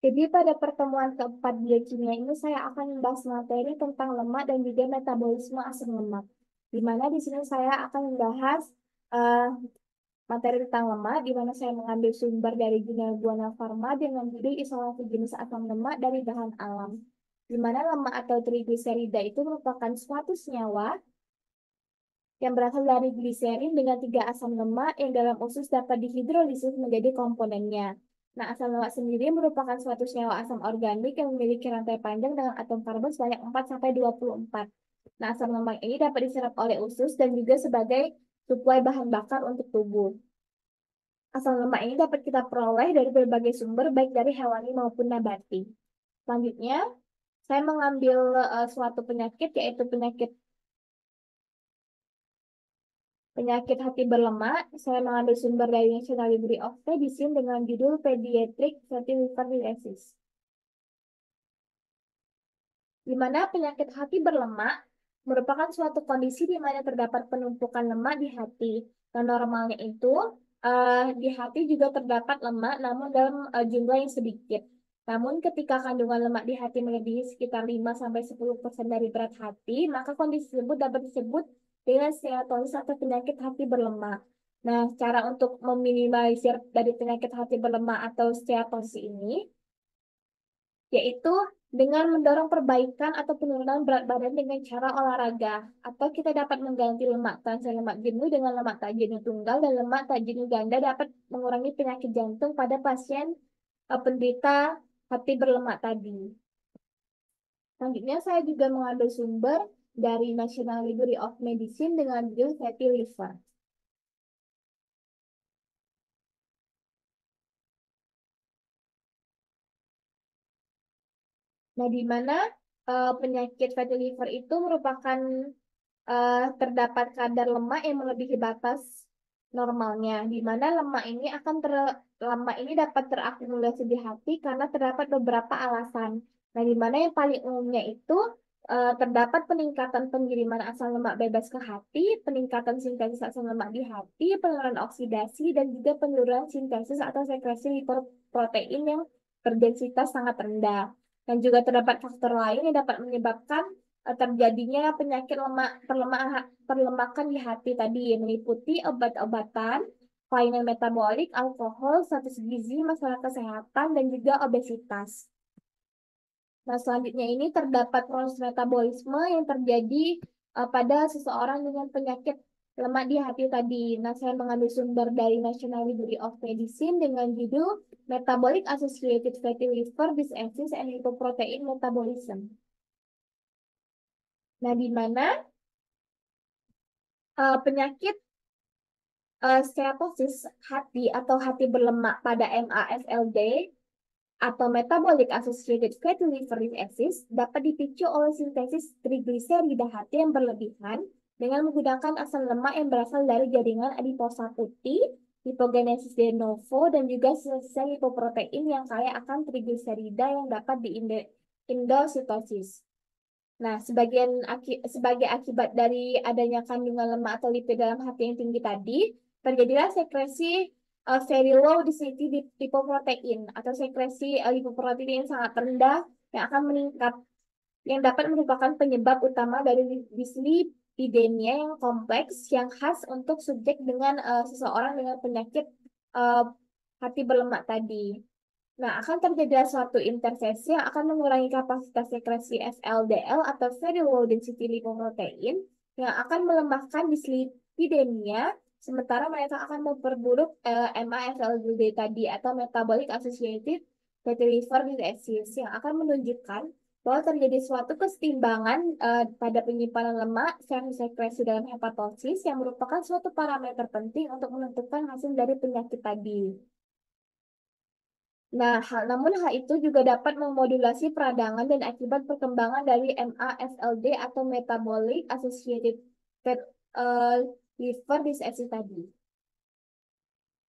Jadi pada pertemuan keempat biokimia ini saya akan membahas materi tentang lemak dan juga metabolisme asam lemak. Di mana di sini saya akan membahas eh, materi tentang lemak, di mana saya mengambil sumber dari Jurnal Buana Pharma dengan judul isolasi jenis asam lemak dari bahan alam. Di mana lemak atau trigliserida itu merupakan suatu senyawa yang berasal dari gliserin dengan tiga asam lemak yang dalam usus dapat dihidrolisis menjadi komponennya. Nah, asam lemak sendiri merupakan suatu senyawa asam organik yang memiliki rantai panjang dengan atom karbon sebanyak 4 sampai 24. Nah, asam lemak ini dapat diserap oleh usus dan juga sebagai suplai bahan bakar untuk tubuh. Asam lemak ini dapat kita peroleh dari berbagai sumber, baik dari hewani maupun nabati. Selanjutnya, saya mengambil suatu penyakit, yaitu penyakit hati berlemak. Saya mengambil sumber dari National Library of Medicine dengan judul Pediatric Fatty Liver Disease. Di mana penyakit hati berlemak merupakan suatu kondisi di mana terdapat penumpukan lemak di hati. Dan normalnya itu di hati juga terdapat lemak, namun dalam jumlah yang sedikit. Namun ketika kandungan lemak di hati melebihi sekitar 5 sampai 10% dari berat hati, maka kondisi tersebut dapat disebut dengan steatosis atau penyakit hati berlemak. Nah, cara untuk meminimalisir dari penyakit hati berlemak atau steatosis ini yaitu dengan mendorong perbaikan atau penurunan berat badan dengan cara olahraga, atau kita dapat mengganti lemak trans dan lemak jenuh dengan lemak tak jenuh tunggal dan lemak tak jenuh ganda dapat mengurangi penyakit jantung pada pasien penderita hati berlemak tadi. Selanjutnya saya juga mengambil sumber dari National Library of Medicine dengan judul Fatty Liver. Nah, di mana penyakit fatty liver itu merupakan terdapat kadar lemak yang melebihi batas normalnya, di mana lemak ini dapat terakumulasi di hati karena terdapat beberapa alasan. Nah, di mana yang paling umumnya itu terdapat peningkatan pengiriman asam lemak bebas ke hati, peningkatan sintesis asam lemak di hati, penurunan oksidasi, dan juga penurunan sintesis atau sekresi lipoprotein yang berdensitas sangat rendah. Dan juga terdapat faktor lain yang dapat menyebabkan terjadinya penyakit perlemakan di hati tadi yang meliputi obat-obatan, kelainan metabolik, alkohol, status gizi, masalah kesehatan, dan juga obesitas. Nah, selanjutnya ini terdapat proses metabolisme yang terjadi pada seseorang dengan penyakit lemak di hati tadi. Nah, saya mengambil sumber dari National Library of Medicine dengan judul Metabolic Associated Fatty Liver Disease and Lipoprotein Metabolism. Nah, di mana penyakit steatosis hati atau hati berlemak pada MASLD atau Metabolic Associated Fatty Liver Disease dapat dipicu oleh sintesis trigliserida hati yang berlebihan dengan menggunakan asam lemak yang berasal dari jaringan adiposa putih, lipogenesis de novo, dan juga sel lipoprotein yang kaya akan trigliserida yang dapat diindositosis. Nah, sebagai akibat dari adanya kandungan lemak atau lipid dalam hati yang tinggi tadi, terjadilah sekresi very low density lipoprotein atau sekresi lipoprotein yang sangat rendah yang akan meningkat, yang dapat merupakan penyebab utama dari dislipidemia yang kompleks yang khas untuk subjek dengan seseorang dengan penyakit uh, hati berlemak tadi. Nah, akan terjadi suatu interseksi yang akan mengurangi kapasitas sekresi VLDL atau very low density lipoprotein yang akan melemahkan dislipidemia, sementara mereka akan memperburuk MASLD tadi atau metabolic associated fatty liver disease yang akan menunjukkan bahwa terjadi suatu kesetimbangan pada penyimpanan lemak versus sekresi dalam hepatosis yang merupakan suatu parameter penting untuk menentukan hasil dari penyakit tadi. Nah, namun hal itu juga dapat memodulasi peradangan dan akibat perkembangan dari MASLD atau Metabolic Associated Fat, eh, Liver Disease tadi.